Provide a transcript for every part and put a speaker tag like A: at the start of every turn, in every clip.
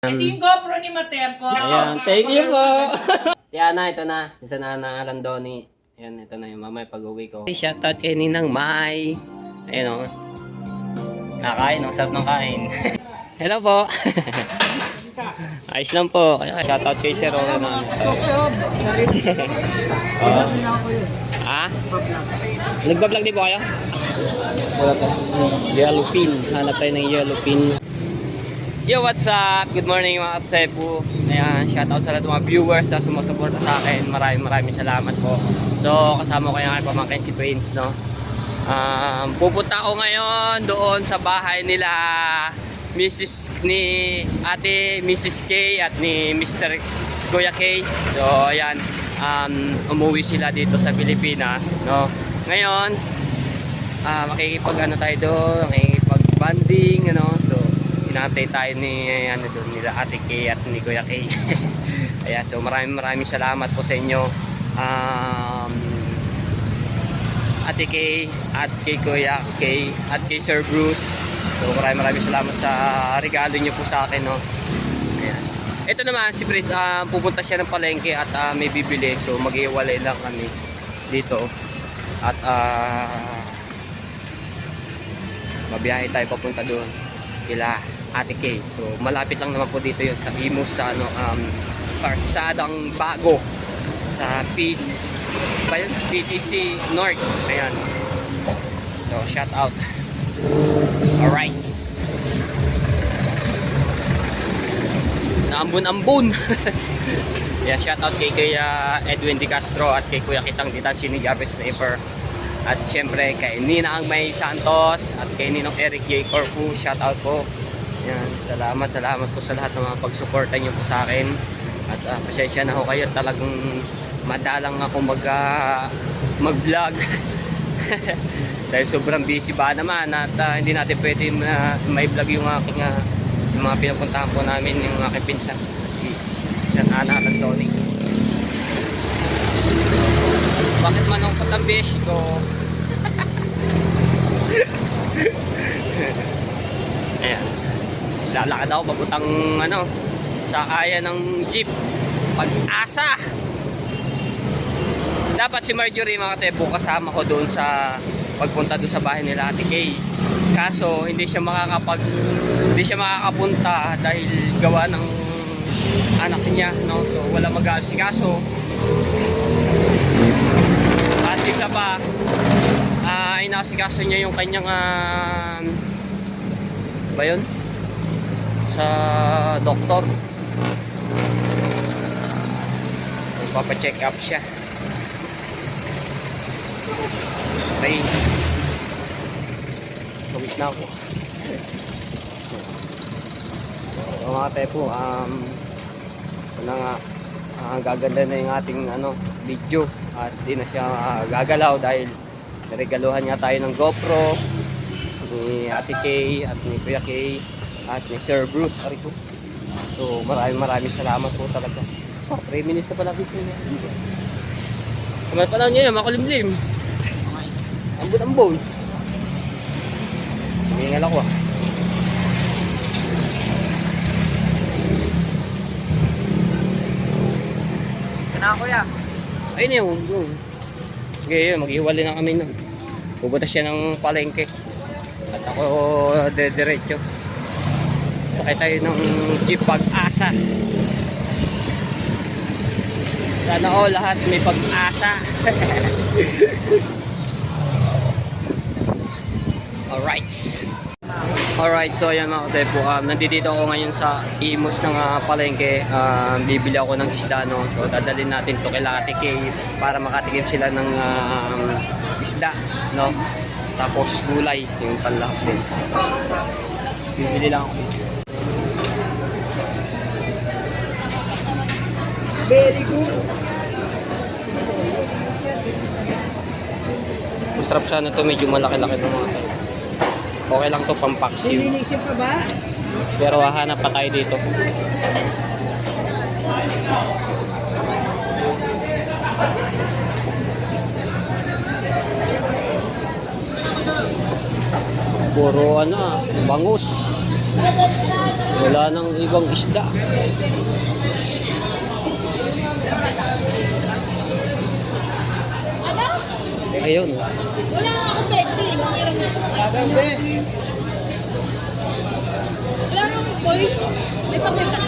A: Ito yung GoPro ni Matepo.
B: Ayan, thank you po. Tiana, ito na. Isa na na Randoni. Ayan, ito na yung mamay pag-uwi ko. Shoutout kay Ninang Mai. Ayan o. Kakain, ang sarap ng kain. Hello po. Ayos lang po. Shoutout kay Sir Owen. Nagbablog din po kayo? Wala po. Yellow pin. Hanap tayo ng yellow pin. Yo, what's up? Good morning mga kapsepo. Ayan, shoutout sa lahat ng mga viewers na sumusuporta sa akin. Maraming salamat po. So, kasama ko yung aking pamangkin si Prince, no? Pupunta ako ngayon doon sa bahay nila Mrs. K at ni Mr. Kuya K. So, ayan, umuwi sila dito sa Pilipinas, no? Ngayon, makikipag-ano tayo doon, makikipag-banding, ano? So, hinantay tayo ni nila Ate Kay at ni Kuya Kay. Ayan, so maraming salamat po sa inyo, Ate Kay at kay Kuya Kay at kay Sir Bruce. So maraming salamat sa regalo niyo po sa akin, no. Ayan. Ito naman si Prince, pupunta siya ng palengke at may bibili, so maghiwalay lang kami dito at mabiyahe tayo papunta doon kila Ate Kay. So malapit lang naman po dito yun sa Imus, sa Karsadang Bago sa PTC North. Ayan. So shout out. Alright. Naambun. Yeah, shout out kay Edwin Di Castro at kay Kuya Kitang Ditan Sinigabe Sniper. At syempre kay Nina Angmay Santos at kay Ninong Eric J. Corpu, shout out po. Yan, salamat po sa lahat ng mga pagsuporta niyo po sa akin. At pasensya na ho kayo, talagang madalang ako mag-vlog. Dahil sobrang busy ba naman at hindi natin pwede may vlog yung aking yung mga pinupuntahan po namin, yung aking pinsan si Ana Randoni. Bakit manungkot ang besh ko? Ayan, lalakad ako papuntang sa kaya ng jeep Pag-asa. Dapat si Marjorie mga tepo kasama ko doon sa pagpunta doon sa bahay nila Ate Kay, kaso hindi siya makakapunta dahil gawa ng anak niya, no? So wala mag-aasikaso. At isa pa, inasikaso niya yung kanyang ba yun? Sa doktor. Magpapacheck up siya. Okay. Tawid na ako. So mga tepo, na nga, gaganda na yung ating video at di na siya gagalaw dahil regaluhan niya tayo ng GoPro ni Ate Kay at ni Kuya Kay at ni Sir Bruce. So maraming salamat po talaga. 3 minutes na pala video niya. Kamay pa lang niya, makulimlim. Ambon. Hingal ako
A: Kana kuya.
B: Ayun yun. Sige yun, maghiwalay na kami nun. Pupunta siya ng palengke at ako diretso. Sakay tayo ng jeep Pag-asa. Sana lahat may pag-asa. Alright, so ayan mga katepo, nandito ako ngayon sa Imus ng palengke. Bibili ako ng isda, no? So dadalhin natin to kay Ate Kay para makatikim sila ng isda, no? Tapos gulay, yung panlahok din. Bibili lang ako.
A: Very good.
B: Masarap sana to, medyo malaki-laki ng mga tayo. Okay lang to, pampaksiw.
A: Nilinisip pa ba?
B: Pero hahanap pa tayo dito. Puro bangus. Wala nang ibang isda.
C: Ano?
B: Ayun.
C: Wala nga akong pwede.
A: Lagang be.
C: Wala nga akong points. May pakita.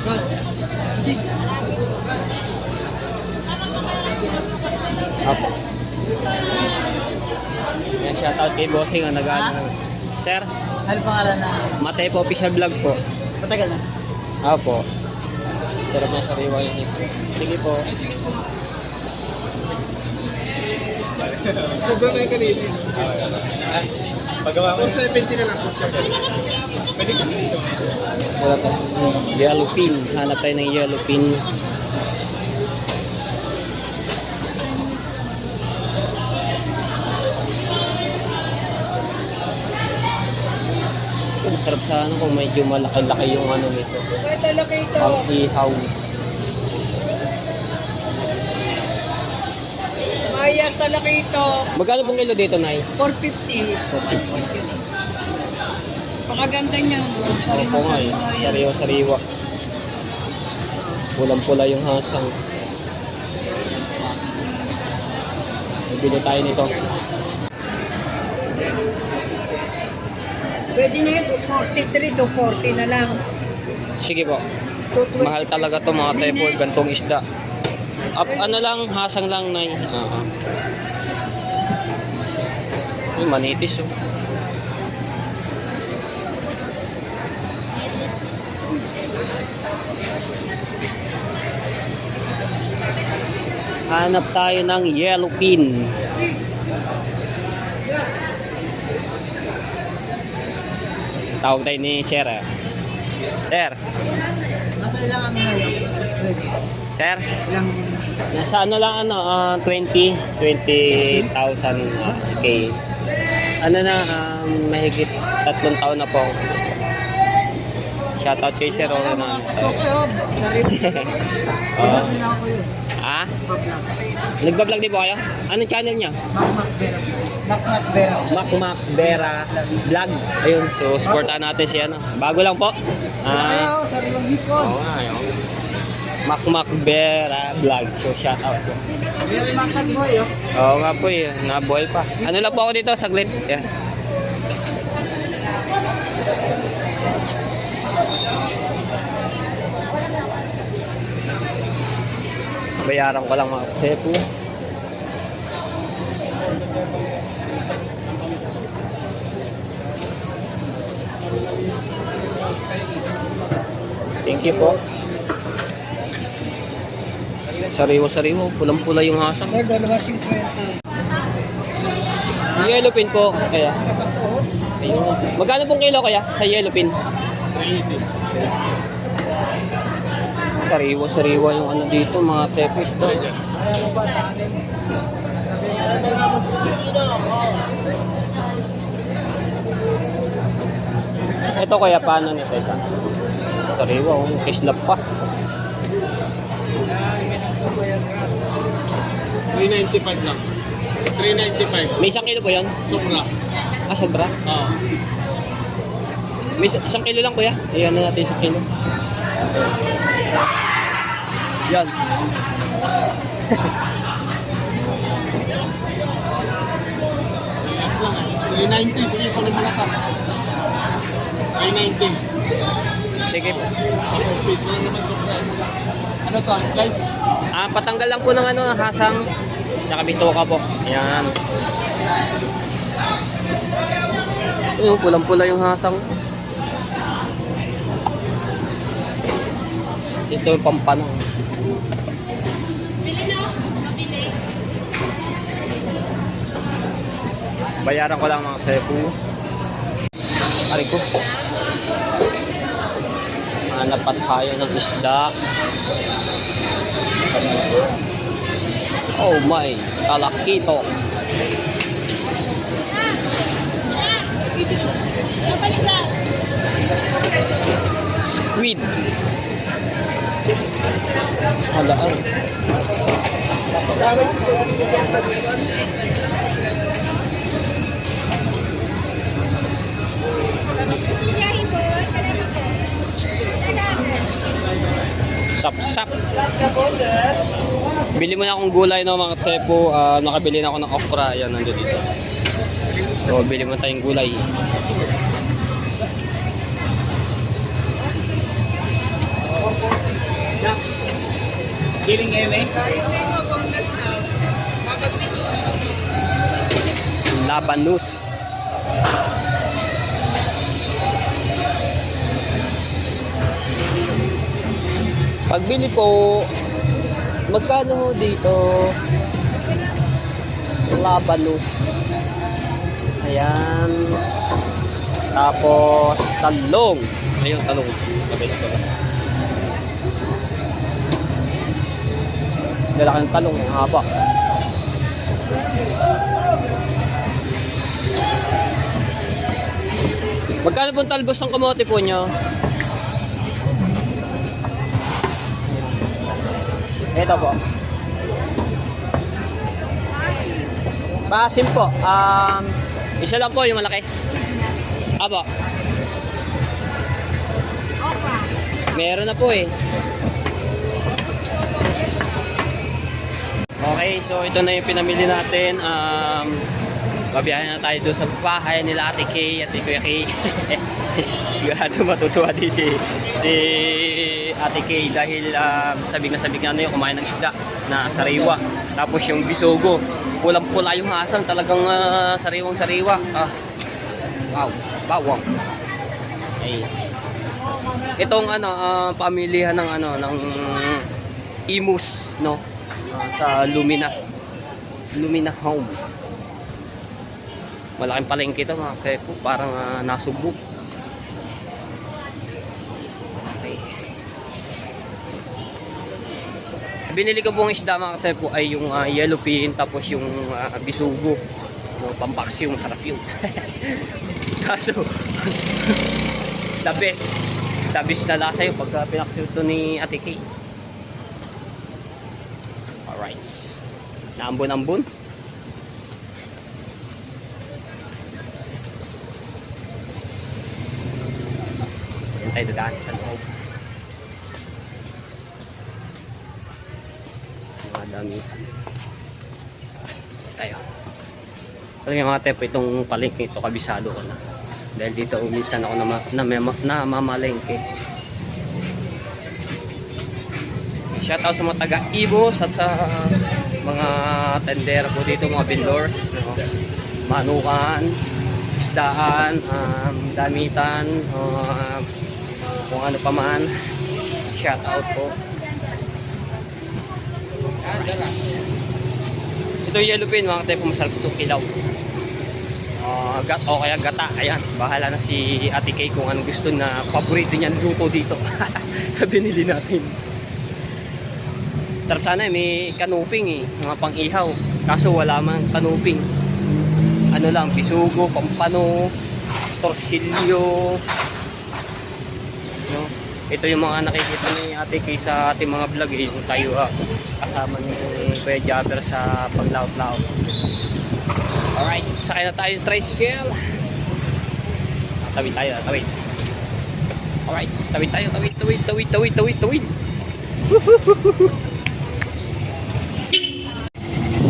A: Mas.
B: Apo. Yan, shoutout kay Bossing ang nag-ano. Sir,
A: Ano pangalan na?
B: Matay po official vlog po.
A: Matagal na.
B: Apo. Sarap na sariwa yun. Sige po.
A: Sobrang kayo kanina.
D: Pagawa ko.
A: 470 na lang. 470.
D: Pwede ka dito.
B: Wala tayo. Yellow pin. Hanap tayo ng yellow pin. Masarap sana kung medyo malaki-laki yung ano nito.
A: Kahit talaki ito.
B: Ang ihaw.
A: Mayas talaki ito.
B: Magkano pong kilo dito, Nay?
A: 450. Pakaganda niya.
B: Opo nga eh. Sariwa-sariwa. Pulang-pula yung hasang. Bibili tayo nito.
A: Pwede na yun. 43 to 40 na lang.
B: Sige po.
A: 220.
B: Mahal talaga to mga tepol, gantong isda. Ano lang, hasang lang, Nay. Uy, manitis oh. Hanap tayo ng yellow pin. Tawag tayo ni Sir. Sir.
A: Nasa ilang ano na yun?
B: Sir.
A: Ilang...
B: Nasa ano lang 20,000 K. Ano na mahigit 3 taon na po. Shoutout kay Sir Oro na.
A: Okay oh. Sarili.
B: Oo.
A: Vlog na ako yun.
B: Ah?
A: Vlog.
B: Nagba-vlog din po kayo? Anong channel niya?
A: Makmak Vera. Makmak Vera.
B: Makmak Vera Vlog. Ayun, so supportan natin si ano. Bago lang po.
A: Kaya ako, sariling hipon.
B: Oo nga, ayun. Makmak Vera Vlog. So shoutout po.
A: Very masag mo yun.
B: Oo nga po eh, nabuhay pa. Ano lang po ako dito, saglit. Yeah. Bayaran ko lang mga sepo. Thank you po. Sariwa-sariwa, pulang-pula yung hasang.
A: Sir, 250.
B: Yung yellow pin po, kaya. Ayun. Magkano pong kilo kaya sa yellow pin?
D: 380.
B: Sariwa-sariwa yung ano dito, mga tepos to. Ito kaya paano nito isa? Sariwa, kislap pa.
D: 395 lang. 395.
B: May 1 kilo po yan?
D: Sobra.
B: Ah, sobra?
D: Oo.
B: May 1 kilo lang kuya. Ayan na natin 1 kilo. Yan.
D: Relax lang. 390. Sige, kunin mo na ka. 390.
B: Sige po.
D: Sa piso lang naman sobra. Ano to? Slice?
B: Ah, patanggal lang po ng ano, hasang. Tsaka bituka po. Ayan. Ayun, pulang-pula yung hasang. Ito yung pampanong. Bayaran ko lang mga sepo. Ari ko. Hanap pa tayo ng isda. Oh my, talakito. Squid. Halaan. Sapsap. Bili mo na akong gulay no mga tepo. Nakabili na ako ng okra. Ayan, nandito dito. So, bili mo tayong gulay.
D: Giling eme.
B: Labanus. Pagbili po, magkano ho dito? Labanus. Ayan. Tapos, talong. Ayun, talong. Sabi ko. Lalaki ng talong, ang haba. Magkano pong talbos ng kamote po nyo? Ito po. Pasim po. Isa lang po yung malaki. Apo. Meron na po eh. Okay, so ito na yung pinamili natin. Babiyahin na tayo doon sa bahay nila Ate Kay at Kuya Kay. Sigurado matutuwa din si Ate Kay dahil sabig na ano yung kumain ng isda na sariwa. Tapos yung bisogo, pulang-pula yung hasang, talagang sariwang-sariwa. Wow, bawang. Okay. Itong pamilihan ng ng Imus, no? Sa Lumina Home. Malaking palengke ito mga kepo, parang nasubok. Okay. Binili ko pong isda mga kepo ay yung yellowfin, tapos yung bisugo. Yung pampaksiw, masarap yun. Kaso, the best na lasa yun pagka pinaksiw ito ni Ate Kay. Alright. Naambon-ambon. Tayo dadaan sa loob. Mga dami. Tayo. Talaga mga tepo, itong palengke ito, kabisado ko na. Dahil dito minsan ako namamalengke. Shoutout sa mga taga-Ibos at sa mga tendera po dito, mga vendors, no? Manukan, isdaan, damitan, kung ano pa man. Shoutout po. Ito yung yellowfin mga tepo, masarap itong kilaw. O kaya gata, ayan, bahala na si Ate Kay kung anong gusto na paborito niyan luto dito. Sa binili natin. Sarap sana may kanuping eh, mga pang-ihaw. Kaso wala man kanuping. Ano lang, bisugo, pampano, torsilyo. No? Ito yung mga nakikita ni Ate Kay sa ating mga vlog eh, yung tayo kasama ni Kuya Jabber sa paglaot-laot. Alright, sakay na tayo yung tricycle. Tawid tayo, tawid. Alright, tawid tayo, tawid.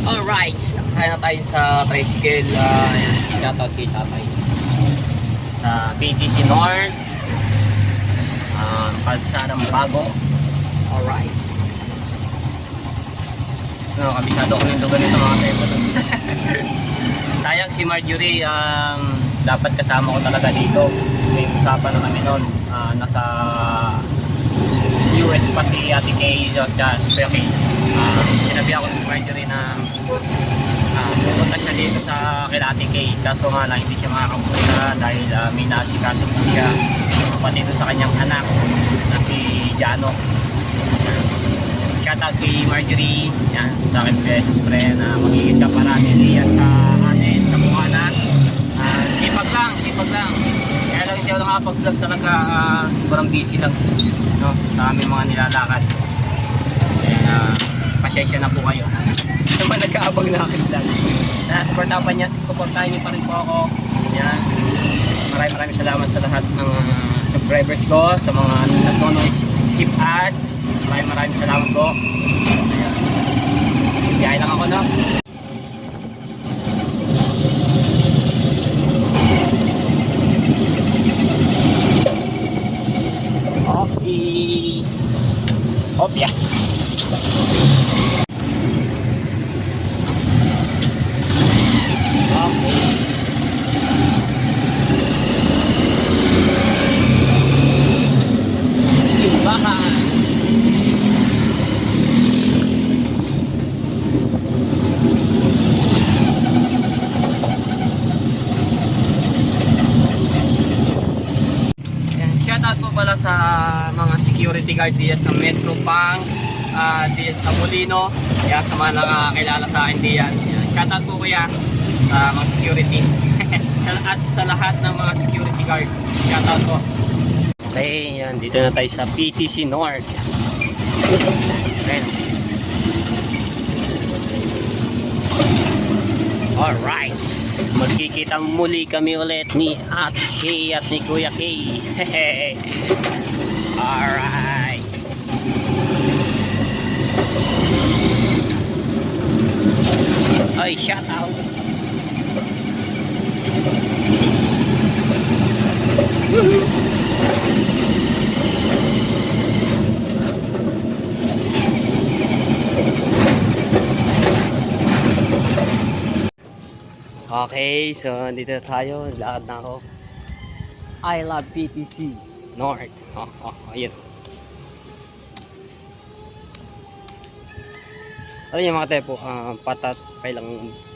B: Alright, sakay na tayo sa tricycle. Shoutout kay tatay. Sa BTC North. Kalsadang Bago. Alright. No, kabisado ko ng lugar nito mga tepo. Sayang si Marjorie, dapat kasama ko talaga dito. May usapan na kami noon. Nasa US pa si Ate Kay at si Kuya Kay. Sinabi ako si Marjorie na pupunta siya dito sa kila Ate Kay. Kaso nga lang hindi siya makakapunta dahil may nasikaso po siya. Pati dito sa kanyang anak na si Jano. Shoutout kay Marjorie, yan, sa aking best friend na magiging ka parami niya sa atin, sa Bukanas. Sipag lang. Kaya lang siya nakapag-vlog talaga, sobrang busy lang, no, sa aming mga nilalakad. Kaya pasyensya na po kayo. Ito man nagkaabang na aking vlog. Supportahan niyo pa rin po ako. Yan. Maraming salamat sa lahat ng subscribers ko, sa mga nagtono skip ads. Maraming salamat po. Ayan. Biyahe lang ako, no? Okay. Opya. Okay. Simbahan. Shoutout po pala sa mga security guard diyan sa Metro Pang, diyan sa Molino. Kaya sa mga nakakilala sa akin diyan. Shoutout po kuya sa mga security. At sa lahat ng mga security guard. Shoutout po. Okay, yan. Dito na tayo sa PTC North. Ayan. Alright, magkikita muli kami ulit ni Ate Kay at ni Kuya Kay. Alright. Ay, shout out. Okay, so dito tayo, lakad na ako. I love PTC North. Ayun. Alam niyo mga tepo, patat kailang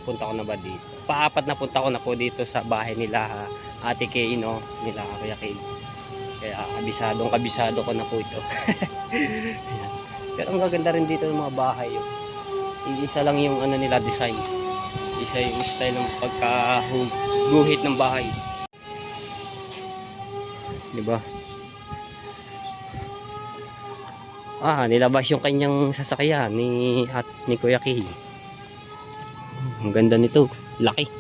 B: punta ko na ba dito? Paapat na punta ko na po dito sa bahay nila Ate Kay, no? Nila Kuya Kay. Kaya kabisado ko na po ito. Pero ang gaganda rin dito ng mga bahay. Iisa lang yung ano nila design. Isa yung style ng pagkaguhit ng bahay. Diba? Nilabas yung kanyang sasakyan ni Kuya Kay. Ang ganda nito. Laki.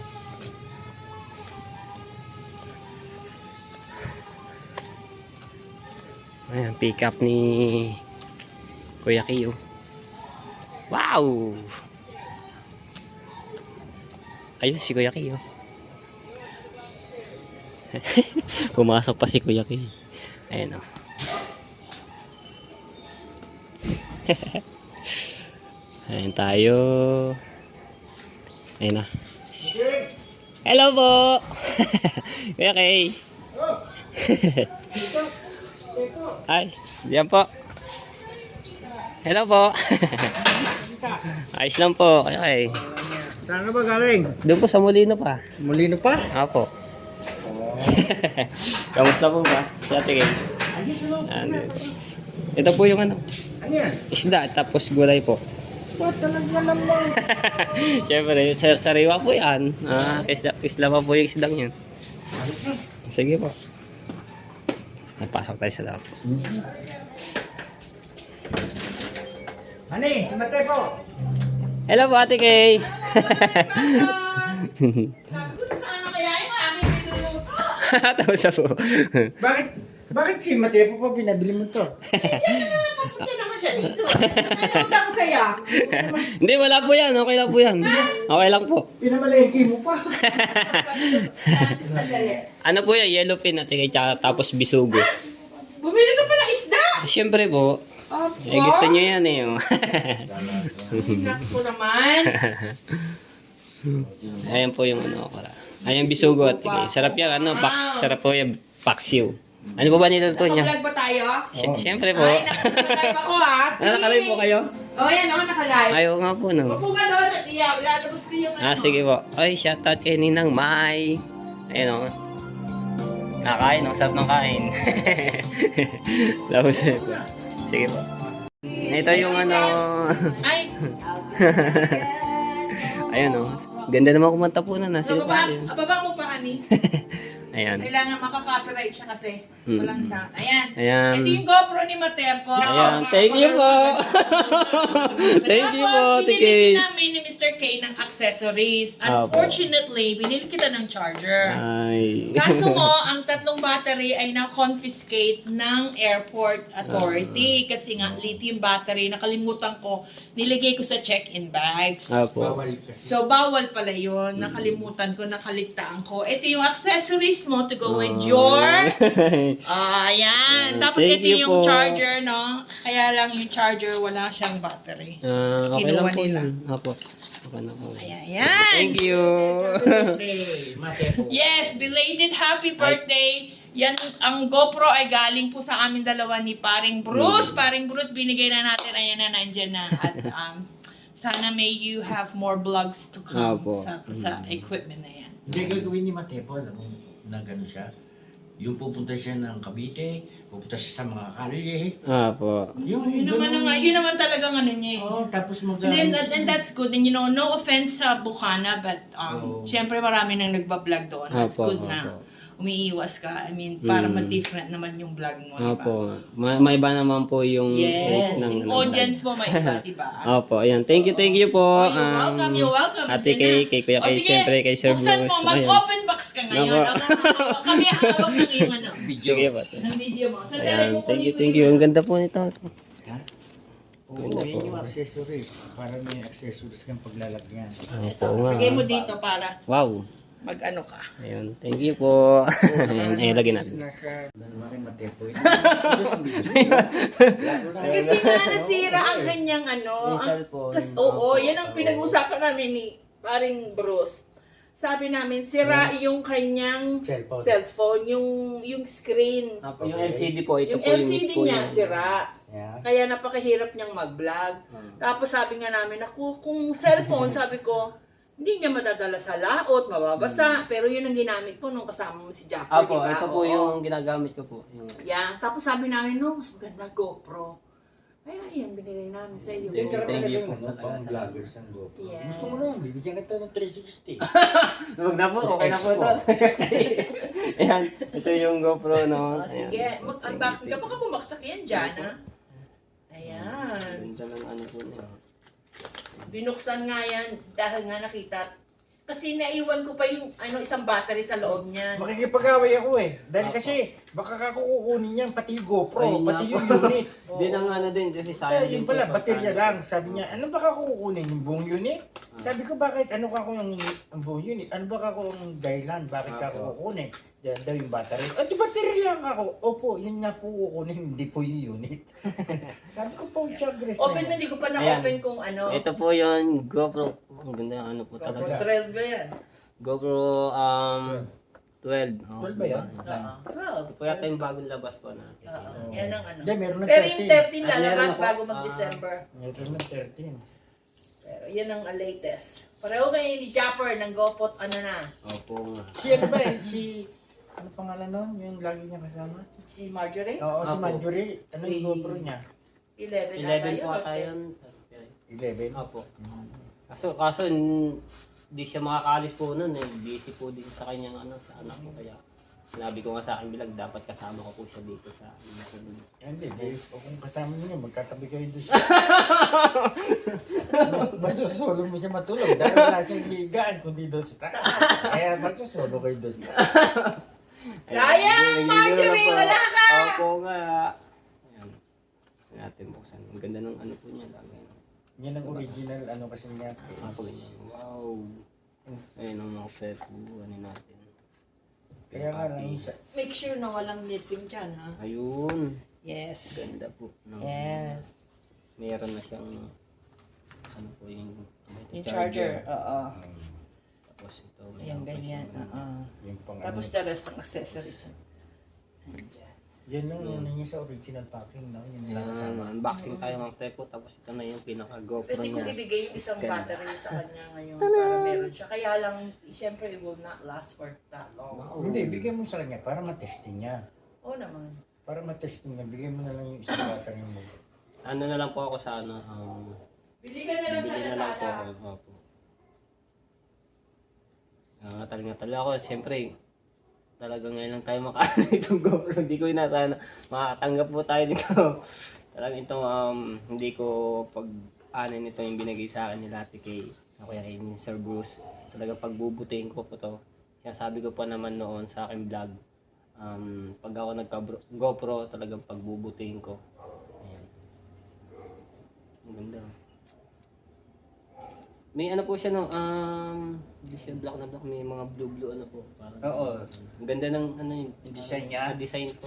B: Ayan, pick up ni Kuya Kay. Wow! Ayun, si Kuya Kay. Pumasok pa si Kuya Kay. Ayan o. Ayan tayo. Ayan na. Hello po! Kuya Kay. Ay, diyan po. Hello po. Ayos lang po. Kuya Kay.
A: Saan ka ba galing?
B: Doon po sa Molino pa.
A: Molino pa?
B: Apo. Kamusta po ba? Si Ate Kay. Ito po yung ano.
A: Ano yan?
B: Isda tapos gulay po.
A: Ba talaga naman?
B: Siyempre, sariwa po yan. Isla pa po yung isdang yun. Sige po. Napasok tayo sa loob.
A: Honey, sumatay po.
B: Hello po Ate Kay.
C: Sabi ko na sana kaya yung aking niluluto.
B: Tapos na po.
A: Bakit si Mateo po pinabili mo to?
C: Siya naman, papunta naman siya dito. Ano daw saya?
B: Hindi, wala po yan. Okay lang po yan. Okay lang po.
A: Pinamalengke mo pa.
C: Sandali.
B: Ano po yan? Yellow fin Ate Kay tsaka tapos bisugo.
C: Bumili ka pa ng isda.
B: Siyempre po.
C: Opo.
B: Gusto nyo yan eh.
C: Inak ko naman.
B: Ayan po yung ano. Ayan bisugo Ate Kay. Sarap yan. Sarap po yung paksiw. Ano po ba niluto niya?
C: Naka-vlog ba tayo?
B: Siyempre po.
C: Ay, naka-live ako ha.
B: Nakalive po kayo?
C: Oh, yan oh, naka-live.
B: Ayaw nga po no.
C: Upo ka doon at lalabas ko yung ano.
B: Sige po. Ay, shoutout kay Ninang Mai. Ayun o. Kakain, ang sarap ng kain. Labos po. Sige po. Ito yung ano.
C: Ay,
B: Ayun o. Ganda naman kumanta po na. Sino pa yun?
C: ababa mo pa, honey.
B: Ayan.
C: Kailangan makaka-copyright siya kasi. Walang sound. Ayan.
B: Ayan.
C: Ito yung GoPro ni Matepo.
B: Ayan. Thank you po. Thank you po,
C: Tapos,
B: Ate Kay.
C: binili namin ni Mr. 100K ng accessories.
B: Opo.
C: Unfortunately, binili kita ng charger.
B: Ay.
C: Kaso mo, ang tatlong battery ay na-confiscate ng airport authority. Kasi nga, lithium battery, nakalimutan ko, niligay ko sa check-in bags.
B: Opo.
A: Bawal kasi.
C: So, bawal pala yun. Nakalimutan ko, nakaligtaan ko. Ito yung accessories mo to go with your... Ayan. Tapos
B: Thank
C: ito
B: you
C: yung
B: po.
C: charger, no? Kaya lang yung charger, wala siyang battery.
B: Okay
C: Kinuha
B: lang po
C: nila.
B: yun. Opo. Okay na po.
C: Ayan.
B: Thank you.
A: Hey, Matepo.
C: Yes, belated happy birthday. Yan, ang GoPro ay galing po sa amin dalawa ni Paring Bruce. Paring Bruce, binigay na natin. Ayan na, nandyan na. At sana may you have more vlogs to come
B: Opo.
C: sa equipment na yan.
A: Hindi gagawin ni Matepo, alam mo, na gano'n siya. Yung pupunta siya ng Cavite, pupunta siya sa mga kalye.
B: Opo.
C: Yun naman talagang ano niya eh.
A: Oo, tapos
C: And that's good. And you know, no offense sa Bukana, but
A: Oo.
C: syempre marami nang nagbablog doon. That's
B: Opo,
C: good na
B: opo.
C: umiiwas ka. I mean, para
B: Mm.
C: ma-different naman yung vlog mo, diba?
B: Opo. Maiba naman po yung
C: Yes,
B: taste
C: yung
B: ng
C: audience mo may iba, diba?
B: Opo, ayan. Thank you po.
C: Oh, you're welcome.
B: Ate
C: Diyan na.
B: kay Kuya
C: O,
B: kay
C: sige,
B: siyempre kay Sir
C: buksan
B: Bruce.
C: mo,
B: Ayan.
C: mag-open box ka ngayon.
B: Opo.
C: Kami hawak ng iyong ano,
B: Sige po.
C: ng video mo. Sa
B: Ayan, thank you. Ang ganda po nito.
A: Oo,
B: Ganda
A: yun
B: po.
A: yung accessories. Para may accessories kang paglalagyan.
B: Opo nga.
C: Lagay mo dito para
B: Wow.
C: mag-ano ka.
B: Ayun, thank you po. Ayan, lagyan natin.
A: Nasa, dalawa rin Matepo.
C: Kasi nga nasira ang kanyang ano.
B: Yung cellphone.
C: Oo, yan ang pinag-usapan namin ni paring Bruce. Sabi namin, sira yung kanyang cellphone, yung screen.
B: Opo, yung LCD po, ito
C: Yung
B: po yung
C: LCD
B: mismo
C: niya
B: yung-
C: sira.
A: Yeah.
C: Kaya napakahirap niyang mag-vlog. Tapos sabi nga namin, ako, kung cellphone, sabi ko, hindi niya madadala sa laot, mababasa. Pero yun ang ginamit ko nung kasama mo si Jackie,
B: Opo,
C: diba?
B: ito po
C: Oo.
B: yung ginagamit ko po. Yung
C: Yeah, tapos sabi namin, no, mas maganda GoPro. Kaya yan, binili namin sa iyo.
A: Yung tsaka
B: Thank
A: talaga
B: you
A: yung
B: po.
A: ano, pang vloggers ng GoPro.
C: Yeah.
A: Gusto mo na, bibigyan kita ng 360.
B: Huwag na po, okay na po ito. Ayan, ito yung GoPro, no?
C: Oh, sige, mag-unboxing ka. Baka bumaksak yan dyan, ha? Ayan.
B: Ganda ng ano po niya.
C: Binuksan nga yan dahil nga nakita. Kasi naiwan ko pa yung isang battery sa loob niyan.
A: Makikipag-away ako eh. Dahil kasi, baka kukunin niyan pati yung GoPro,
B: Ayun
A: pati
B: nga
A: yung
B: po.
A: unit.
B: Din ang ano din, kasi sayang
A: Pero yun
B: din
A: pala,
B: po,
A: baterya
B: sayang.
A: lang. Sabi niya, ano baka kukunin yung buong unit? Sabi ko, bakit ano ka ko yung buong unit? Ano baka ko yung dahilan? Bakit ka
B: Ako.
A: kukunin? Yan daw yung battery. Di battery lang ako. Opo, yun nga po kukunin, hindi po yung unit. Sabi ko po, chagres na
C: Open
A: yan.
C: na, hindi ko pa na-open kung ano.
B: Ito po yung GoPro. Ang ganda ng ano po
C: GoPro
B: talaga.
C: 12 ba yan?
B: GoPro 12. Oh,
A: 12 ba yan?
C: Oo. 12.
B: Ito po yata yung bagong labas po na.
C: Oo. Yan ang ano.
A: Hindi, meron ng
C: Pero yung 13
B: Ah,
C: lalabas
B: meron ako.
C: bago mag-December.
A: Meron ng 13.
C: Pero yan ang latest. Pareho kayo ni Japper ng GoPro ano na.
B: Opo nga.
A: Si ano ba eh? Ano pangalan nun? Yung lagi niya kasama?
C: Si Marjorie?
A: Oo, si
B: Apo.
A: Marjorie. Ano yung GoPro niya?
C: 11
B: 11 po
C: ata
B: ata
C: yun.
B: yun.
A: 11.
B: Opo. Kaso hindi siya makakaalis po nun eh. Busy po din sa kanyang ano, sa anak ko. Kaya sinabi ko nga sa akin bilag, dapat kasama ko po siya dito sa ano ko dun.
A: Hindi, o kung kasama niyo, magkatabi kayo doon siya. Masusolo mo siya matulog dahil wala siyang higaan kundi doon sa taas. Kaya masusolo kayo doon sa taas.
C: Sayang, Marjorie! Wala ka!
B: Opo nga. Ayan. Natin buksan. Ang ganda ng ano po niya. Lagay.
A: Yan ang original ano kasi niya.
B: Ako ganyan. Wow. Ayun ang mga pet. Ano natin.
A: Kaya nga lang isa.
C: Make sure na walang missing dyan, ha?
B: Ayun.
C: Yes.
B: Ganda po. No.
C: Yes.
B: Meron na siyang ano po yung
C: Yung charger. Oo.
B: Tapos ito.
C: Yung ganyan. Oo.
A: Yung pang
C: Tapos
A: ano.
C: the rest ng accessories. Andyan.
A: Yan ang ano niya sa original packing, no? Yung
B: Ayan,
A: nakasama.
B: unboxing tayo mga tepo. Tapos ito na yung pinaka GoPro
C: Pwede kong
B: niya.
C: ibigay yung isang
B: Ganda.
C: battery sa kanya ngayon para meron siya. Kaya lang, syempre, it will not last for that long.
B: Wow.
A: Hindi, bigyan mo sa kanya para matesting niya.
C: Oo naman.
A: Para matesting niya, bigyan mo na lang yung isang battery mo.
B: Ano na lang po ako sa ano.
C: Bili ka na lang sa
B: Bibili na lang po
C: Lazada.
B: ako. Opo. Talaga ako. Siyempre, talagang ngayon lang tayo makaano itong GoPro. Hindi ko inasahan na makatanggap po tayo dito. Talagang itong hindi ko pag-anin ito yung binigay sa akin ni Ate Kay. Kuya Amy, Sir Bruce. Talagang pagbubutuin ko po to. Sinasabi ko pa naman noon sa aking vlog. Pag ako nagka-GoPro, talagang pagbubutuin ko. Ayan. Ang ganda. May ano po siya no, hindi siya black na black, may mga blue ano po. Parang,
A: Oo.
B: Ang ganda ng ano yun.
A: Yung design niya?
B: Design po.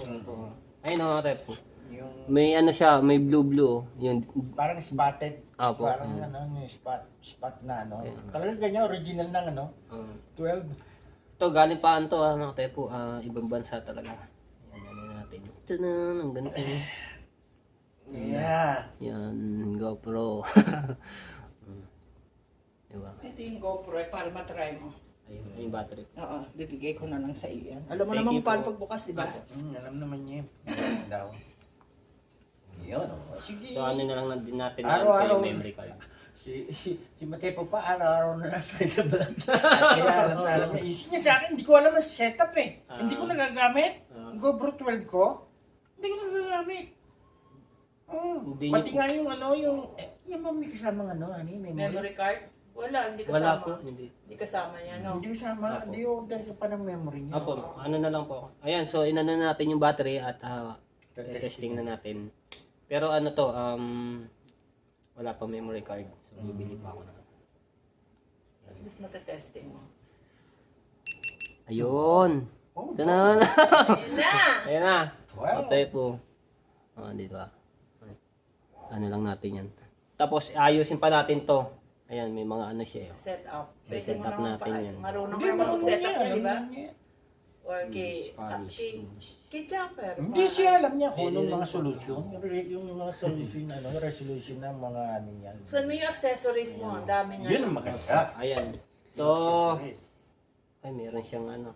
B: Ayun mga type po.
A: Yung
B: May ano siya, may blue. Yun.
A: parang spotted.
B: Apo.
A: Parang yung spot na ano. Talagang ganyan, original ng ano. 12.
B: Ito, galing pa to mga tayo po, ibang bansa talaga. Yan, ano natin. Ito na, ang ganda.
A: Yeah.
B: Yan, GoPro. Diba?
C: Ito yung GoPro para matry mo.
B: Ayun, yung battery.
C: Oo, bibigay ko na lang sa iyo yan. Alam mo
B: Thank
C: naman
B: you
C: kung paano
B: po.
C: pagbukas, di ba?
A: Alam naman niya. Ayan daw. Yun, oh. Sige.
B: So, ano na lang din natin
A: Araw-araw.
B: yung memory card.
A: Si Mateo pa araw-araw na lang sa vlog. Kaya alam niya. Isip niya sa akin, hindi ko alam ang setup eh. Hindi ko nagagamit. GoPro 12 ko, hindi ko nagagamit.
B: Hindi
A: Pati
B: niyo-
A: nga yung ano, yung may kasamang ano, memory.
C: Memory card? Wala, hindi
B: Wala
C: kasama.
B: po, hindi.
C: Hindi kasama yan, no?
A: Hindi kasama,
B: Opo.
A: hindi order ka pa ng memory niya.
B: Opo, ano na lang po. Ayan, so inano natin yung battery at testing na natin. Pero ano to, wala pa memory card. So bibili pa ako na.
C: At least matetesting mo.
B: Ayun.
A: Oh,
B: Ito na.
C: Ayun na!
B: Ayan na.
A: wow.
B: Patay po. Dito Ano lang natin yan. Tapos ayusin pa natin to. Ayan, may mga ano siya.
C: Set up.
B: May
C: Pwede mo
B: setup
C: naman
B: natin yan.
C: Marunong
A: Hindi,
C: ka naman mag-set up
A: niya,
C: yan, di ba?
A: alam niya.
C: Or kay...
B: Spanish.
C: Kay Jumper.
A: Hindi siya alam niya kung
B: Hindi
A: anong
B: rin
A: mga
B: po.
A: solution. Yung mga solution, resolution ng mga ano yan.
C: Saan mo yung accessories mo? Ang dami nga.
A: Yun ang maganda.
B: Ayan. So,
A: Accessories.
B: ay meron siyang ano,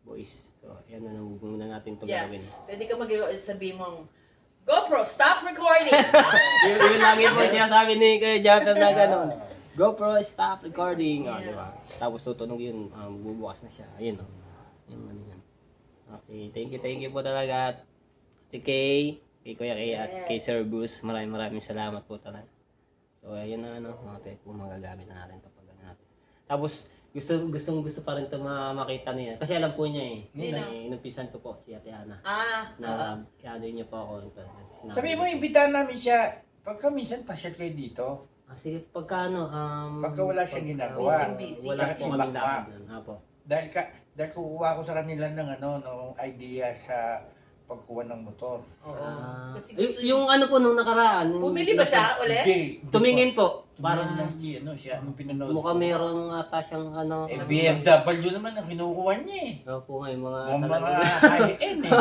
B: voice. So, ayan na lang muna natin ito
C: Yeah.
B: gawin.
C: Pwede ka sabihin mong, GoPro, stop recording!
B: Yun lagi po sinasabi ni Kuya Jumper na gano'n. GoPro, stop recording.
C: Yeah.
B: Di ba? Tapos tutunog yun, bubukas na siya. Ayun o. Yung ano yan. Okay, thank you po talaga. Si kay Kuya Kay at kay Sir Bruce. Maraming salamat po talaga. So, ayun na ano, mga tayo po magagamit na natin ito pag ano natin. Tapos, gusto pa rin ito makita niya. Kasi alam po niya eh.
C: Nino?
B: Inumpisan ko po si Ate Ana.
C: Ah,
B: Na ano niya po ako.
A: Sabi mo, imbitahan namin siya. Pagka minsan, pasyat kayo dito.
B: Sige, pagka ano,
A: Pagka wala siyang ginagawa.
C: Busy.
B: Wala
A: Tsaka
B: po
A: si
B: kaming
A: Makmak.
B: lakad nun. Apo.
A: Dahil kukuha ko sa kanila ng idea sa pagkuha ng motor.
C: oo. Kasi
B: Yung ano po nung nakaraan.
C: Bumili ba siya ulit?
A: Hindi.
B: Tumingin po.
A: Parang
B: Parang
A: siya, anong pinanood
B: mukhang
A: ko.
B: meron ata siyang ano.
A: BMW naman ang kinukuha niya eh.
B: Ano po nga yung mga
A: Mga
B: talagang-
A: high-end eh.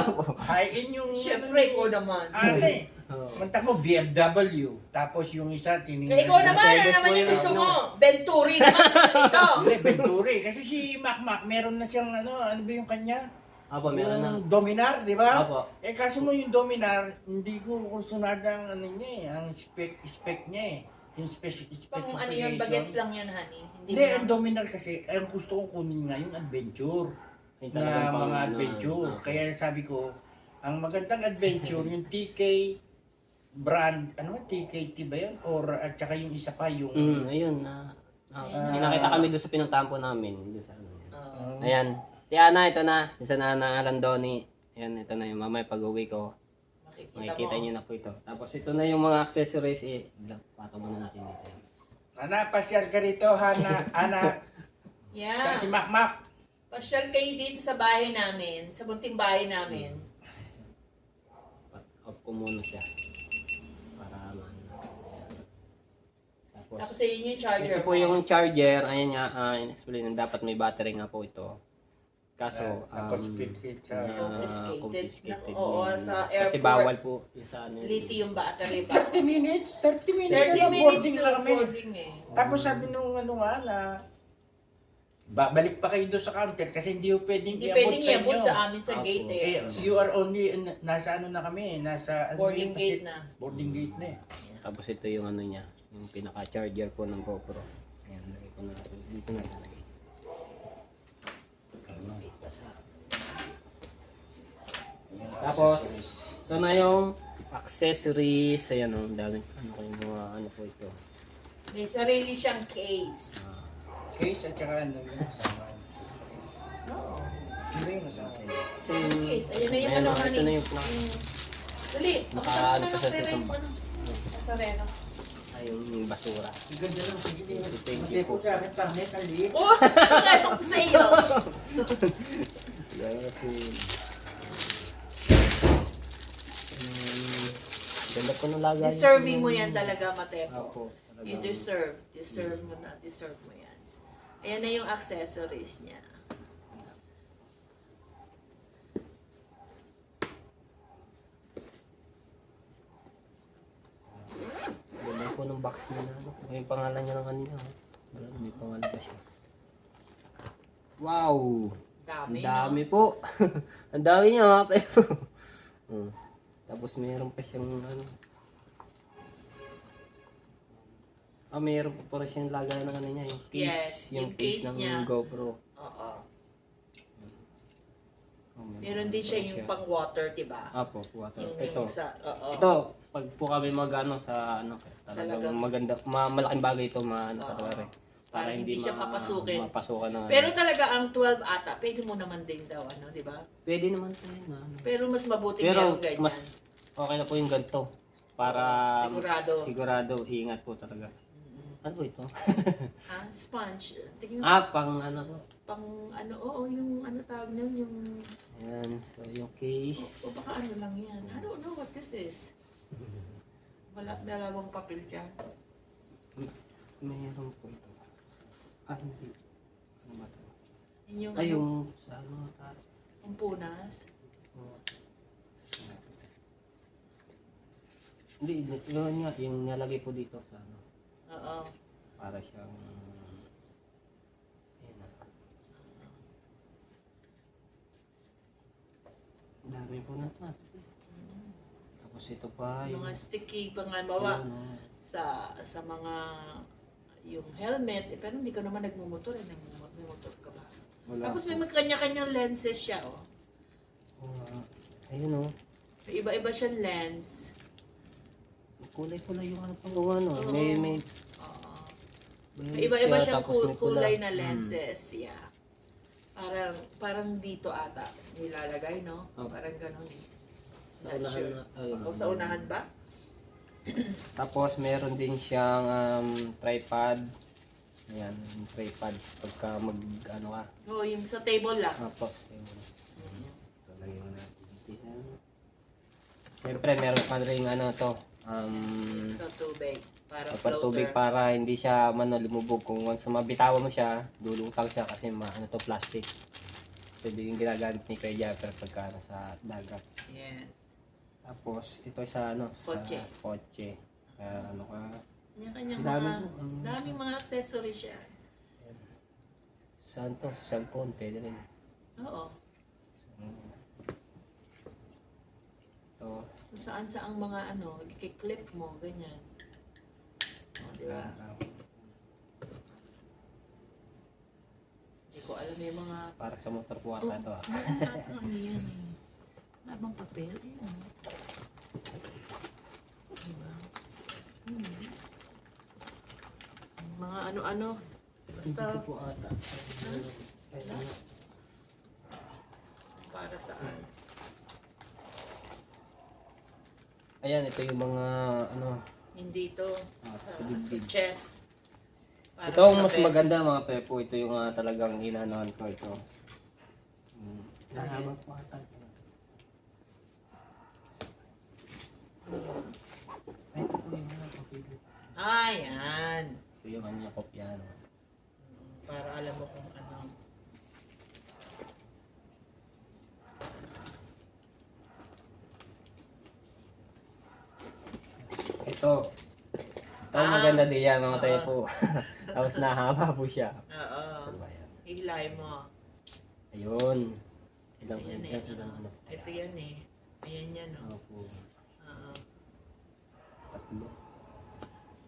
A: High-end yung...
C: Siyempre, ikaw naman.
A: eh.
B: Oo.
A: Mantak mo BMW. Tapos yung isa tinignan.
C: Kaya ikaw naman, ano
B: Mercedes
C: naman
B: po
C: yung
B: yun,
C: gusto
B: ano?
C: mo? Venturi naman gusto nito.
A: Hindi, Venturi. Kasi si Makmak, meron na siyang ano ba yung kanya?
B: Apo, meron na.
A: Yung Dominar, di ba?
B: Apo.
A: Eh kaso mo yung Dominar, hindi ko kursunada ang ano niya eh, ang spec niya eh. Yung
C: Pang ano yun, bagets lang yun, honey. Hindi
A: Hindi,
C: mo
A: ang Dominar kasi, ang gusto kong kunin nga yung adventure.
B: Yung
A: Na
B: talagang pang
A: mga
B: ano,
A: adventure.
B: apo.
A: Kaya sabi ko, ang magandang adventure, yung TK brand, ano ba, TKT ba yan? Or at saka yung isa pa, yung...
B: Ayun na. May nakita kami doon sa pinuntahan po namin. Doon sa ano.
C: Oo.
B: Ayan. Tiana, ito na. Isa na Landoni. Ayan, ito na yung mamaya pag-uwi ko. Makikita
C: mo.
B: niyo na po ito. Tapos ito na yung mga accessories. Pato muna natin dito.
A: Ana, pasyal ka rito, Hana, Ana.
C: Yeah.
A: Kasi Makmak.
C: Pasyal kayo dito sa bahay namin, sa bunting bahay namin.
B: Off ko muna siya. Para man.
C: Tapos ayun yung charger
B: Ito po yung charger. Ayan nga, in-explain na dapat may battery nga po ito. Kaso,
A: Confiscate sa...
C: Confiscated. Oo,
B: yun.
C: sa
B: Kasi
C: airport.
B: bawal po yung sa ano.
C: Lithium battery ba?
A: 30 minutes? 30 minutes?
C: 30
A: na
C: minutes
A: boarding
C: to
A: lang kami.
C: boarding eh.
A: Tapos sabi nung ano nga na, babalik pa kayo doon sa counter kasi hindi po pwedeng
C: Hindi
A: iabot
C: pwedeng
A: sa
C: iabot
A: inyo.
C: sa amin sa
B: Apo.
C: gate eh.
A: Eh, you are only, nasa ano na kami, nasa... ano
C: Boarding
A: yun,
C: gate na.
A: Boarding gate na eh.
B: Tapos ito yung ano niya, yung pinaka-charger po ng GoPro. Ayan, lagay ko na natin. Dito na lagay. Tapos, ito na yung accessories. Ayan o, dami. Ano ko yung mga ano po ito.
C: May sarili siyang case.
A: Case at saka ano yung kasama.
C: Oo.
A: Ano yung kasama?
B: So,
C: Case. Ayun na yung
B: ayan,
C: ano,
B: ito
C: honey.
B: na yung plaka.
C: Dali.
B: Nakaano pa sa
C: pera
B: sitong
C: yung
B: box.
C: ano. Kasareno.
B: Ay, yung basura.
A: Ang ganda lang. Sige,
B: Thank
A: matay
B: you
A: po
B: po.
A: sa akin, pangit, ang liit.
C: Oh! Kaya ko sa iyo.
B: Gaya kasi... Ganda po ng lagay.
C: Deserving mo yan talaga, Matepo.
B: Ako.
C: You deserve. Deserve mo na. Deserve mo yan. Ayan na yung accessories niya.
B: Ganda po ng box niya na. Ano. Yung pangalan niya ng kanina. Wala, may pangalan pa siya. Wow!
C: Dami,
B: Ang dami po. Ang dami niya mga tayo. Tapos mayroon pa siyang ano. Mayroon pa rin siyang lagay ng ano niya. Yung case.
C: Yes, yung case
B: ng
C: niya.
B: GoPro.
C: Oo.
B: Oh,
C: Meron din siya yung pang water, diba?
B: Apo, water.
C: Yung
B: Ito.
C: sa, oo.
B: Ito, pag po kami mag-ano sa ano, talagang
C: Talagang-
B: maganda, malaking bagay ito, ano
C: Oo.
B: talaga rin.
C: Para hindi siya papasukin.
B: Mapasukan ng ano.
C: Pero talaga ang 12 ata, pwede mo naman din daw, ano, di ba?
B: Pwede naman ito yun. Ano.
C: Pero mas mabuti
B: Pero
C: meron ganyan.
B: mas okay na po yung ganito. Para
C: Sigurado.
B: sigurado, ingat po talaga. Ano po ito?
C: Ha? Sponge. Tingnan mo.
B: Pang ano po.
C: Pang ano, oo, yung ano tawag nun, yung...
B: Ayan, so yung case.
C: O baka ano lang yan. I don't know what this is. Wala, dalawang papel dyan.
B: Mayroon po ito. Hindi. Ano ba ito?
C: Yun yung,
B: Ay,
C: ano,
B: yung sa ano,
C: yung punas.
B: oh. Hindi, yun nga, yung nalagay po dito sa ano.
C: Oo.
B: Para siyang... Ayan na. Ang dami po na ito. Tapos ito pa, yung...
C: Mga sticky, pangabawa.
B: Yun, oh.
C: Sa mga yung helmet, pero hindi ka naman nagmumotor, nagmumotor ka ba?
B: Wala
C: Tapos
B: po.
C: may kanya-kanyang lenses siya, oh.
B: Ayun, oh.
C: May iba-iba siyang lens.
B: Kulay-kulay yung ano pang ano.
C: Oo.
B: May
C: Oo.
B: violet
C: May iba-iba
B: siya,
C: siyang
B: tapos may pula.
C: kulay na
B: Mm.
C: lenses, yeah. Parang dito ata nilalagay, no?
B: Oh.
C: Parang ganun eh.
B: Sa
C: Not
B: unahan
C: sure.
B: na- ayun.
C: O, sa unahan ba?
B: Tapos meron din siyang tripod. Ayan, yung tripod. Pagka ano ka.
C: Oo, yung sa table lang.
B: Tapos, talagay mo natin dito. Siyempre, meron pa rin ano to.
C: Sa tubig. Para
B: Dapat
C: floater.
B: tubig para hindi siya lumubog. Kung once mabitawan mo siya, lulutang siya kasi ano to, plastic. Pwede yung ginagamit ni Kuya Japper pagka sa dagat.
C: Yes.
B: Tapos, ito sa ano,
C: Kotse.
B: sa kotse. Ano ka,
C: Kanya-kanyang
B: Dami
C: mga,
B: po,
C: daming mga accessories siya.
B: saan to? Sa cellphone, pwede rin.
C: Oo.
B: Ito,
C: Kung saan saang mga ano, i-clip mo, ganyan. O, di ba? Hindi ko alam yung mga...
B: para sa motor po ata ito.
C: Ano ano yan eh. Wala bang papel? Ayan. Diba? Mga ano-ano. Basta
B: Ito po ata.
C: para saan.
B: Ayan, ito yung mga ano.
C: Hindi ito
B: sa
C: sa
B: dibdib.
C: chest. Para
B: Ito ang
C: sa
B: mas
C: vest.
B: maganda mga pepo. Ito yung talagang inanohan ko ito. Nahaba po ata. Ay, ito po yung mga papel.
C: Ayan.
B: Ito yung kanya kopya. No?
C: Para alam mo kung ano.
B: Ito. Ito ang maganda din yan mga pepo. Tapos nahaba po siya.
C: Oo.
B: Saan ba yan?
C: Hilay mo.
B: Ayun. Ilang
C: Ayan eh.
B: ilang ano.
C: Ito yan eh. Ayan yan oh.
B: Opo.
C: Oo.
B: Tatlo.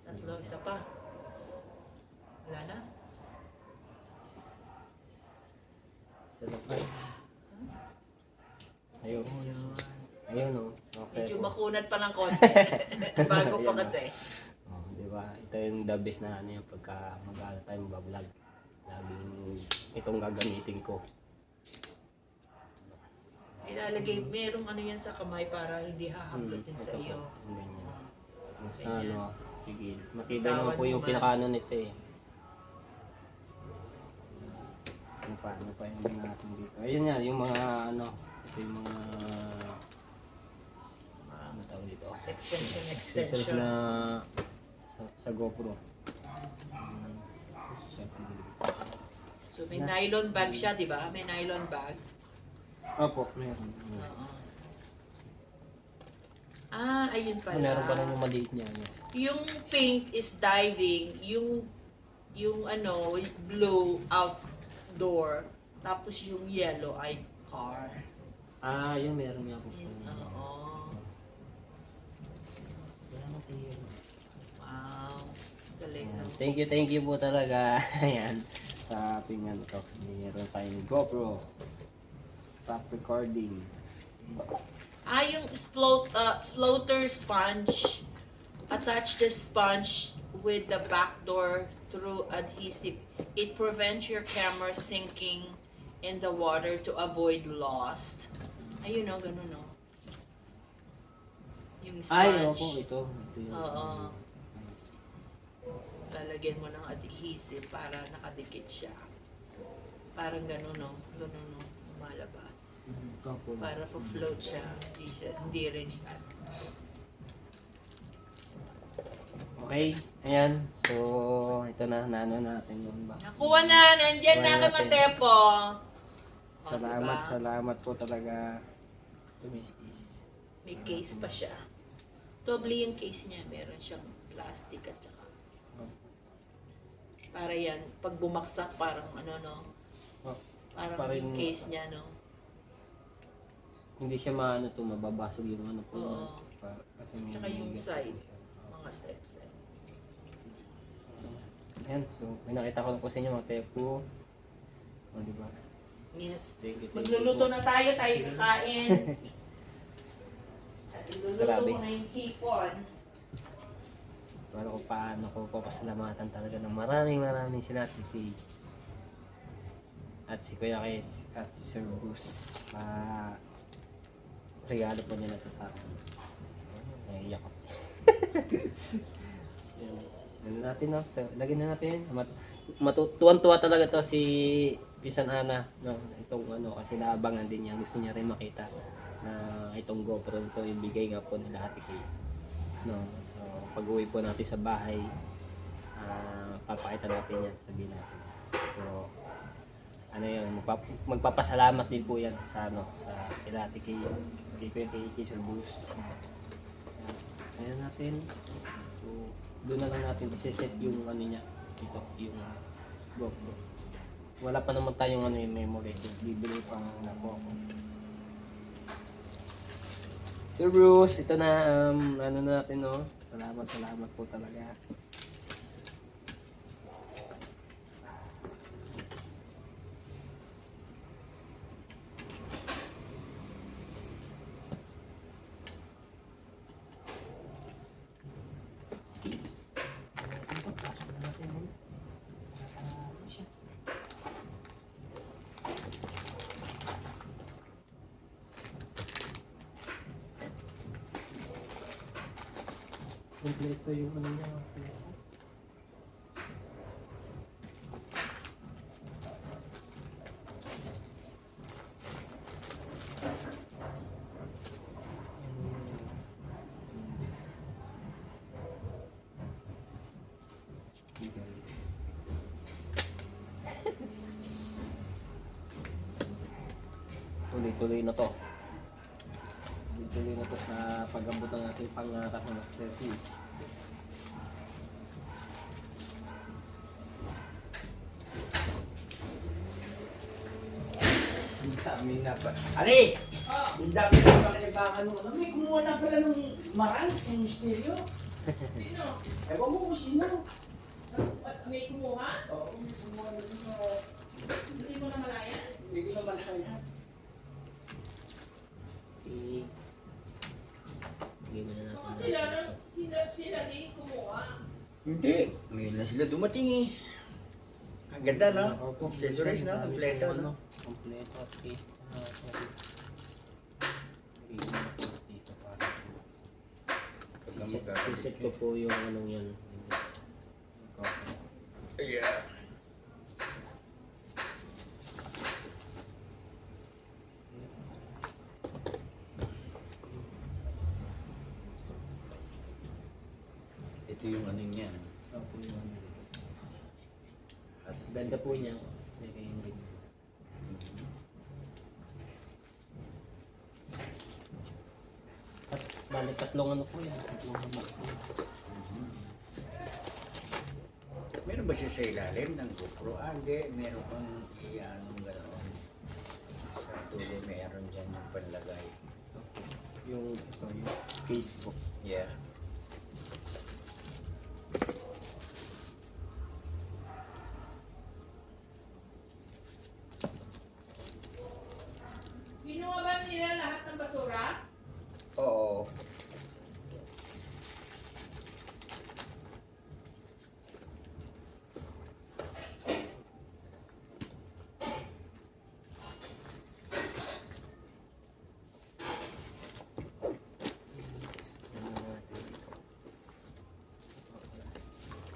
C: Tatlo, isa pa. Wala na?
B: Sa lapay. Ayun. Ayun o. Okay.
C: Medyo makunat pa ng konti. Bago pa kasi.
B: Oh, di ba? Diba? Ito yung the best na ano yung pagka mag-ano tayo mag-vlog. Laging itong gagamitin ko.
C: Ilalagay, merong ano yan sa kamay para hindi hahaplutin sa
B: ito
C: iyo.
B: po, yung ganyan. Mas
C: Ganyan.
B: ano, sige. Matibay naman
C: Bitawan
B: po
C: mo
B: yung
C: man.
B: pinakaano nito eh. Ano pa yung natin dito. Ayun yan, yung mga ano, ito yung mga ano tawag dito.
C: Extension.
B: Accessories na sa GoPro.
C: So may nylon bag siya, di ba? May nylon bag.
B: Opo, meron.
C: Oo. Ah, ayun pala.
B: Meron pa rin yung maliit niya.
C: Yung pink is diving, yung ano, blue outdoor, tapos yung yellow ay car.
B: Ah, yun meron nga po.
C: Oo. Wow. Galing.
B: Ayan.
C: No?
B: Thank you po talaga. Ayan. Sa ating ano to. Meron tayong GoPro. Stop recording.
C: Ah, yung floater sponge. Attach the sponge with the back door through adhesive. It prevents your camera sinking in the water to avoid loss. Ayun o, ganun o. Yung sponge.
B: Ay, opo, ito. Ito yung,
C: Oo. Lalagyan mo ng adhesive para nakadikit siya. Parang ganun o. Ganun o. Lumalabas.
B: Opo.
C: Para float siya. Hindi rin siya.
B: Okay, ayan. So, ito na, naano natin yun ba?
C: Nakuha na! Nandyan na
B: Kuha
C: kay
B: natin.
C: Matepo! O,
B: Salamat,
C: diba?
B: salamat po talaga. Ito, Miss Kiss.
C: May case pa siya. Doble yung case niya. Meron siyang plastic at saka. Para yan, pag bumaksak parang ano no.
B: Oh,
C: Parang
B: parang-
C: yung case niya no.
B: hindi siya maano to, mababasag yung ano po.
C: Oo.
B: Kasi may
C: Tsaka yung
B: bigat
C: side.
B: po siya.
C: Mga sets.
B: Ayan, so may nakita ko na po sa inyo mga tepo. O, di ba?
C: Yes.
B: Thank you
C: Magluluto
B: po.
C: na tayo kakain. At iluluto
B: Grabe.
C: ko na yung hipon.
B: Para kung paano ko papasalamatan talaga ng maraming sinatisi. At si Kuya Kes at si Sir Bruce sa regalo po nila to sa akin. Naiiyak ako. Yan natin no. So, lagyan na natin. Matutuwan-tuwa talaga to si Pisan Ana no. Itong ano kasi naabangan din niya. Gusto niya rin makita na itong GoPro ito ibigay nga po nila Ate Kay. No. So pag-uwi po natin sa bahay, papakita natin yan, sabihin natin. So ano yun, magpapasalamat din po yan sa ano, sa Ate Kay, kay Sir Bruce. Ayan natin. So doon na lang natin i-set yung ano niya, ito, yung GoPro. Wala pa naman tayong ano yung memory, so bibili pang na po ako. Sir Bruce, ito na ano na natin no. Salamat po talaga. Kompleto yung ano niya. Tuloy-tuloy na to. Tuloy na to sa pag-abot ng ating pangarap ng Master P.
A: Ang dami na pa. Ari! Ang dami na pakilibangan mo. May kumuha na pala nung marang sa misteryo.
C: Sino?
A: Ewan mo kung sino.
C: May kumuha?
A: Oo, may kumuha na dun sa...
C: Hindi mo na malayan?
A: Hindi ko naman kaya.
B: Bigyan na natin.
C: Sila din kumuha.
A: Hindi. Ngayon na sila dumating eh. Ang ganda, no?
B: Opo.
A: Accessories, no?
B: Dami
A: Kompleto,
B: po,
A: no?
B: Kompleto at case.
A: Pagka magkakalit
B: Sisit ko po yung anong yan.
A: Yeah. Ito yung ano niya.
B: Opo yung ano.
A: As-
B: Ganda po niya. Kaya yung ganyan. Bali, tatlong ano po yan. Tatlong hamak po.
A: Meron ba siya sa ilalim ng GoPro? Hindi. Meron pang iyanong gano'n. Sa tulo meron dyan yung panlagay.
B: Yung ito, yung case po.
A: Yeah.
C: Kinuha ba nila lahat ng basura?
A: Oo.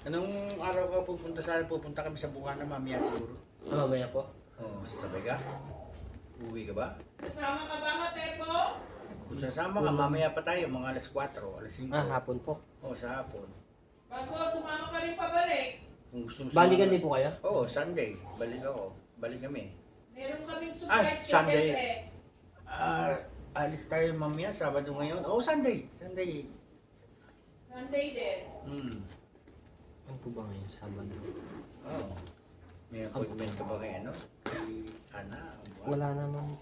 A: Anong araw ka pupunta sa pupunta kami sa Bukana mamaya siguro?
B: Mamaya po.
A: Oo, sasabay ka? Uwi ka ba?
C: Kasama ka ba, Matepo?
A: Kung sasama ka, mamaya pa tayo, mga alas 4, alas 5.
B: Hapon po.
A: Oo, sa hapon.
C: Bago sumama ka rin pabalik,
A: Kung gusto mo
B: Balikan
A: sumama-
B: din po kayo?
A: Oo, Sunday. Balik ako. Balik kami.
C: meron kaming
A: Ay,
C: surprise kay
A: Sunday.
C: Pepe.
A: Alis tayo mamaya, Sabado ngayon. Oo, Sunday. Sunday.
C: Sunday din.
B: Ano po ba ngayon? Sabado?
A: Oo. May appointment ka ba kay ano? Kay Ana?
B: Wala naman.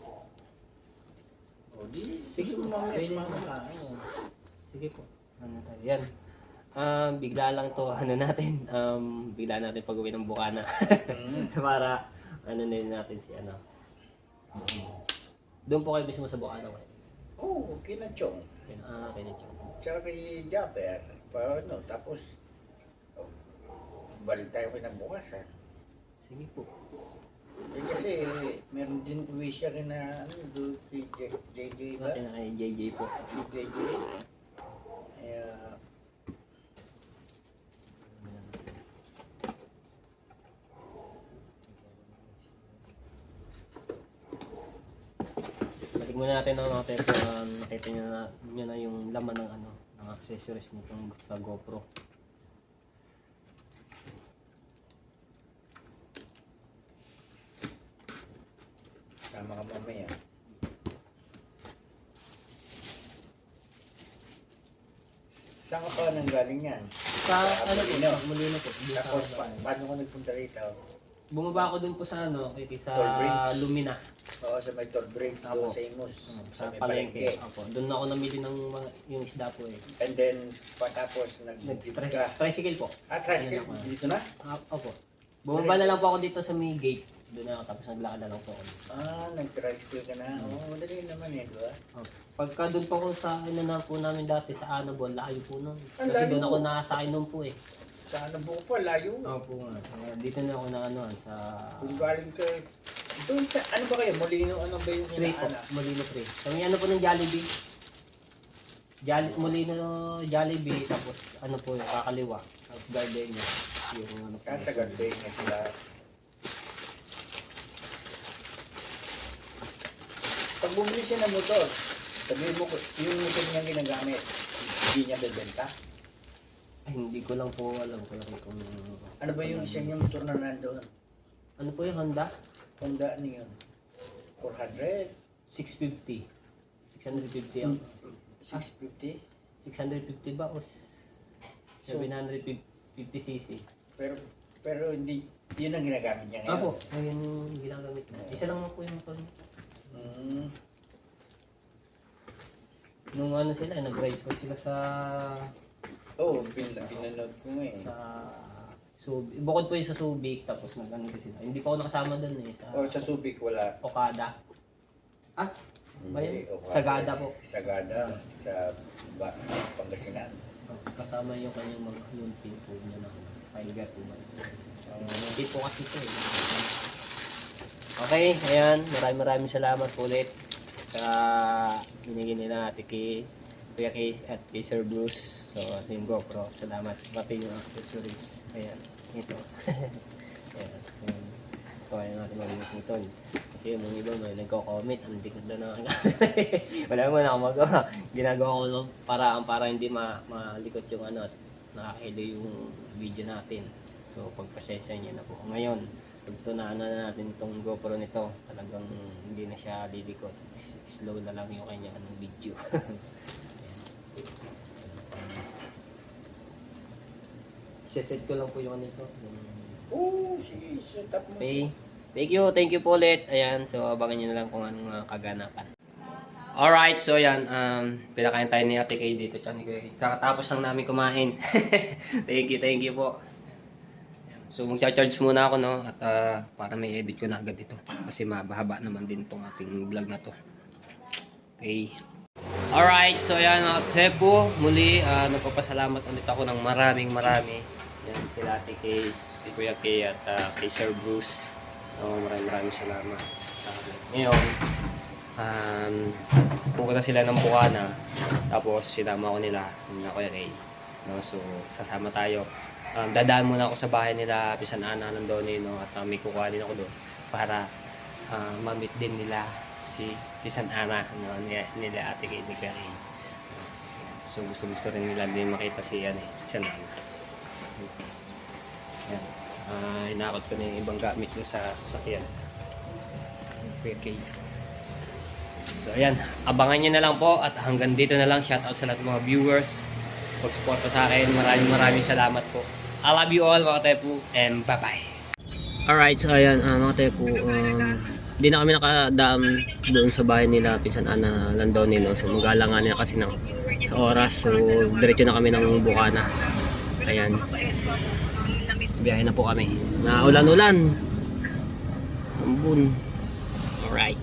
A: O di,
B: Sige
A: gusto mo
B: po,
A: mamaya
B: pwede.
A: sumama ka. Oo.
B: Sige po. Ano tayo? Yan. Bigla lang to, ano natin, bigla natin pag-uwi ng Bukana. Para, ano din natin si ano. Doon po kayo mismo sa Bukana ngayon.
A: Oo, kinachong.
B: Kinachong.
A: Tsaka kay Japper. Paano, tapos, oh, balik tayo kinabukas ha.
B: Sige po.
A: Eh, kasi meron din uwi siya rin na ano, doon si JJ ba?
B: Natin na kay JJ po.
A: Si JJ. Kaya,
B: Balik muna natin ang mga tepo na nakita nyo na yung laman ng ano, ng accessories nitong sa GoPro.
A: sama ka mamaya. Saan ka pa nang galing yan?
B: Sa ano po,
A: Molino.
B: sa Molino po. Dito
A: Tapos,
B: sa-
A: paano ka nagpunta rito?
B: Bumaba ako dun po sa ano, sa
A: Toll bridge.
B: Lumina.
A: Oo, sa may toll bridge doon
B: Apo.
A: sa Imus.
B: Sa
A: may
B: palengke. Opo. Doon ako namili ng mga yung isda po eh.
A: And then, patapos nag-jeep ka.
B: Tricycle po.
A: Tricycle,
B: Ayun ako.
A: dito na?
B: Opo. Bumaba na lang po ako dito sa may gate. Doon na ako, tapos naglakad na lang po ako.
A: Nag-tricycle ka na. Oo, madali naman eh, di ba?
B: Opo. Pagka doon po ako sa ano na po namin dati sa Anabon, layo po nun.
A: Ang
B: Kasi
A: layo.
B: doon ako nakasakay nun po eh.
A: Sa ano po pa, layo.
B: Opo nga. Kaya dito na ako na ano sa
A: Kung galing ka, doon sa, ano ba kayo, Molino, ano ba yung
B: 3 po,
A: inaana?
B: Molino 3. Kami ano po ng Jollibee. Molino Jollibee, tapos ano po yung kakaliwa. Tapos Gardenia. Yung ano po.
A: Sa Garbay na sila. Pag bumili siya ng motor, sabihin mo, yung motor niya ginagamit, hindi niya bebenta.
B: Ay, hindi ko lang po alam kung
A: Ano ba yung isa niyang motor na nandoon?
B: Ano po yung Honda?
A: Honda ano yun? 400?
B: 650. 650 ang
A: 650?
B: 650 ba o
A: So-
B: 750cc?
A: Pero hindi, yun ang ginagamit niya ngayon.
B: Apo, ayun yung ginagamit ko. Isa lang po yung motor niya.
A: Hmm.
B: Nung ano sila, nag-ride po sila sa
A: Oo, pinanood ko nga eh.
B: Subic. Bukod po yung sa Subic, tapos nag-ano po sila. Hindi pa ako nakasama dun eh, sa
A: Sa Subic wala.
B: Okada. Ah, ba yun?
A: Hindi, o
B: Sagada po.
A: Sagada, sa Pangasinan.
B: Opo. kasama yung kanyang mga yung pin po niya na fiber po ba. Hindi po kasi ito eh. Okay, ayan. Maraming salamat po ulit. Sa binigyan nila natin kay Kuya Kay at kay Sir Bruce. So, sa yung GoPro. Salamat. Pati yung accessories. Ayan. Ito. Ayan. So, ito ay natin malinis nito. Kasi yung mga iba may nagko-comment. Ang likod na naman. Wala mo na ako magawa. Ginagawa ko para hindi malikot yung ano at nakakahilo yung video natin. So, pagpasensya niyo na po. Ngayon, pagtunaan na natin itong GoPro nito, talagang hindi na siya lilikot. Slow na lang yung kanya ng video. Set ko lang po yung ano ito.
A: Oo, sige, set up mo.
B: Okay. Thank you po ulit. Ayan, so abangan nyo na lang kung anong kaganapan. Alright, so yan, pinakain tayo ni Ate Kay dito. Kakatapos lang namin kumain. Thank you po. So mag-charge muna ako, no, at para may edit ko na agad ito. Kasi mahaba naman din itong ating vlog na to. Okay. Alright, so yan mga Tsepo, muli nagpapasalamat ulit ako ng marami. Yan, kila Ate Kay, kay Kuya Kay at kay Sir Bruce. So, maraming salamat. Ngayon, pupunta sila ng Bukana, tapos sinama ko nila na Kuya Kay. No, so sasama tayo. Dadaan muna ako sa bahay nila Pisan Ana ng Doni, no, at may kukuhanin ako doon para ma-meet din nila si Pisan Ana, no, nila Ate Kay ni Kuya Kay. So gusto rin nila din makita si Pisan Ana. Yan. Inakot ko na yung ibang gamit ko sa sasakyan. Kuya Kay. So ayan, abangan nyo na lang po at hanggang dito na lang. Shoutout sa lahat ng mga viewers. Pag-suporta sa akin, maraming salamat po. I love you all mga Tepu and bye-bye. Alright, so ayan mga Tepu, hindi na kami nakadaam doon sa bahay nila Pinsan Ana Landoni, no? So magalangan nila kasi sa oras, so diretso na kami ng Bukana. Ayan, biyahe na po kami na ulan-ulan ambun. Alright.